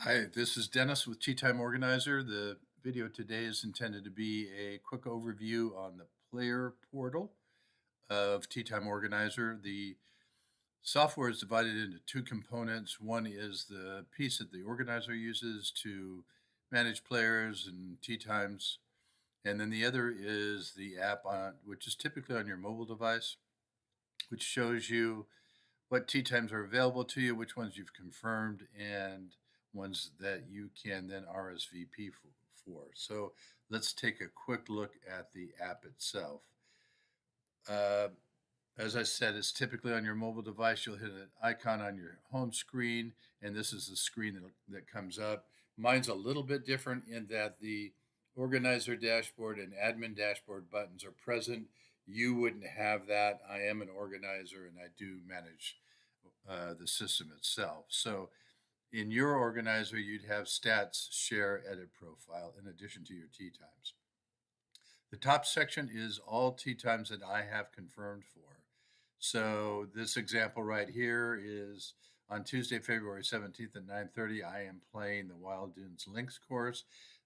Hi, this is Dennis with Tea Time Organizer. The video today is intended to be a quick overview on the player portal of Tea Time Organizer. The software is divided into two components. One is the piece that the organizer uses to manage players and tea times, and then the other is the app which is typically on your mobile device, which shows you what tea times are available to you, which ones you've confirmed, and ones that you can then RSVP for. So let's take a quick look at the app itself. Uh, as I said, it's typically on your mobile device. You'll hit an icon on your home screen, and this is the screen that comes up. Mine's a little bit different in that the organizer dashboard and admin dashboard buttons are present. You wouldn't have that. I am an organizer and I do manage the system itself. So in your organizer, you'd have stats, share, edit profile in addition to your tea times. The top section is all tea times that I have confirmed for. So this example right here is on Tuesday, February 17th at 9:30. I am playing the Wild Dunes Links course.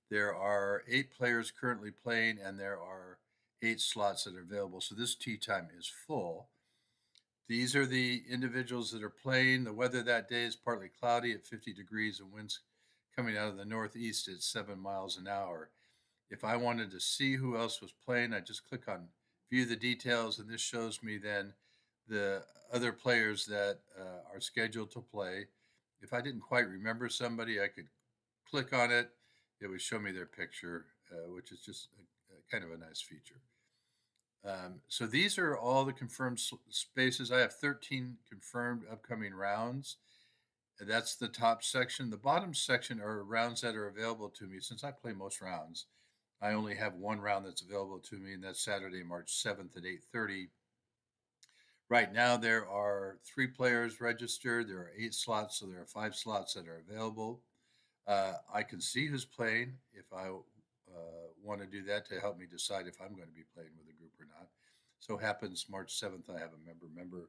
There are 8 players currently playing, and there are 8 slots that are available. So this tea time is full. These are the individuals that are playing. The weather that day is partly cloudy at 50 degrees and winds coming out of the northeast at 7 miles an hour. If I wanted to see who else was playing, I just click on view the details, and this shows me then the other players that are scheduled to play. If I didn't quite remember somebody, I could click on it. It would show me their picture, which is just a kind of a nice feature. So these are all the confirmed spaces. I have 13 confirmed upcoming rounds. That's the top section. The bottom section are rounds that are available to me. Since I play most rounds, I only have one round that's available to me, and that's Saturday, March 7th at 8:30. Right now, there are 3 players registered. There are 8 slots, so there are 5 slots that are available. I can see who's playing if I want to do that to help me decide if I'm going to be playing with a group or not. So happens March 7th, I have a member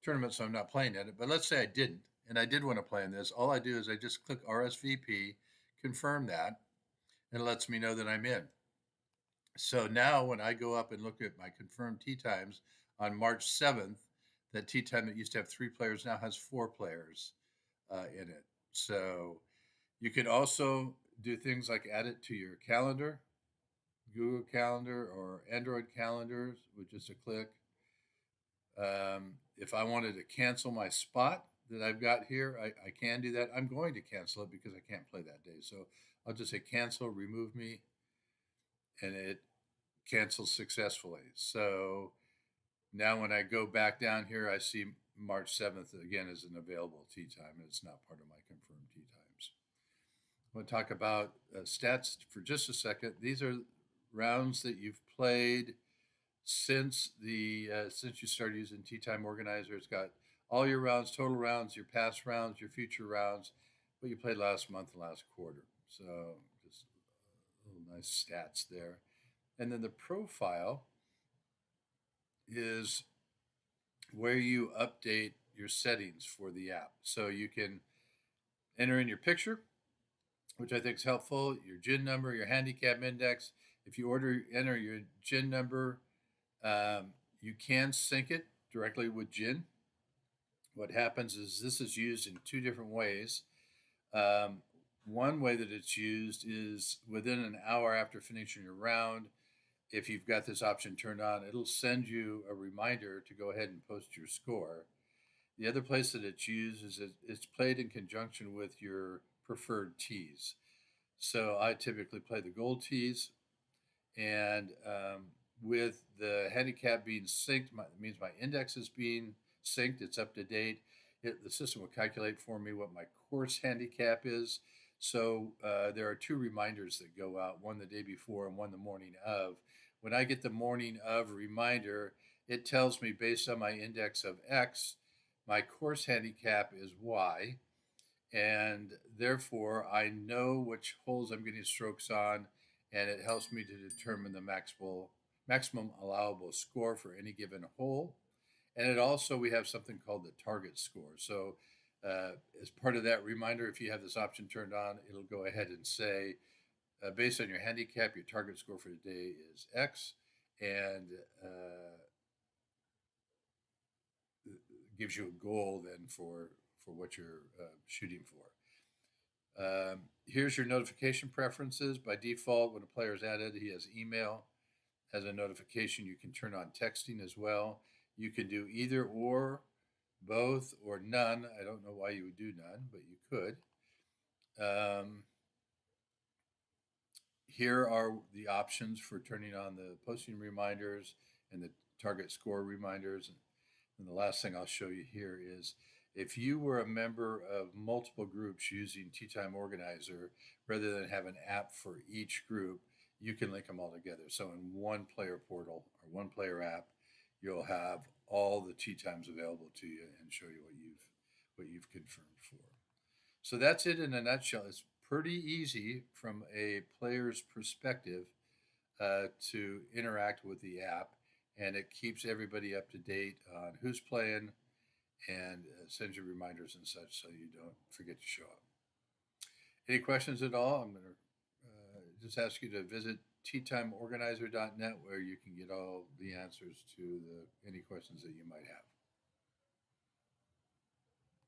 tournament, so I'm not playing in it. But let's say I didn't, and I did want to play in this. All I do is I just click RSVP, confirm that, and it lets me know that I'm in. So now when I go up and look at my confirmed tee times on March 7th, that tee time that used to have 3 players now has 4 players in it. So you can also do things like add it to your calendar, Google Calendar or Android calendars with just a click. If I wanted to cancel my spot that I've got here, I can do that. I'm going to cancel it because I can't play that day. So I'll just say cancel, remove me, and it cancels successfully. So now when I go back down here, I see March 7th again as an available tee time, and it's not part of my confirmed tee times. I want to talk about stats for just a second. These are rounds that you've played since you started using Tea Time Organizer. It's got all your rounds, total rounds, your past rounds, your future rounds, what you played last month and last quarter. So just little nice stats there. And then the profile is where you update your settings for the app. So you can enter in your picture, which I think is helpful, your GIN number, your handicap index. If you enter your GIN number, you can sync it directly with GIN. What happens is this is used in 2 different ways. One way that it's used is within an hour after finishing your round. If you've got this option turned on, it'll send you a reminder to go ahead and post your score. The other place that it's used is it's played in conjunction with your preferred tees. So I typically play the gold tees, and with the handicap being synced, it means my index is being synced. It's up to date. The system will calculate for me what my course handicap is. So there are 2 reminders that go out, one the day before and one the morning of. When I get the morning of reminder, it tells me based on my index of X, my course handicap is Y, and therefore I know which holes I'm getting strokes on, and it helps me to determine the maximum allowable score for any given hole. And it also, we have something called the target score. So As part of that reminder, if you have this option turned on, it'll go ahead and say, based on your handicap, your target score for the day is X, and gives you a goal then for what you're shooting for. Here's your notification preferences. By default, when a player is added, he has email as a notification. You can turn on texting as well. You can do either or, both, or none. I don't know why you would do none, but you could. Here are the options for turning on the posting reminders and the target score reminders. And the last thing I'll show you here is if you were a member of multiple groups using Tea Time Organizer, rather than have an app for each group, you can link them all together. So in one player portal or one player app, you'll have all the tea times available to you and show you what you've confirmed for. So that's it in a nutshell. It's pretty easy from a player's perspective to interact with the app, and it keeps everybody up to date on who's playing and sends you reminders and such so you don't forget to show up. Any questions at all? I'm going to just ask you to visit teatimorganizer.net where you can get all the answers to any questions that you might have.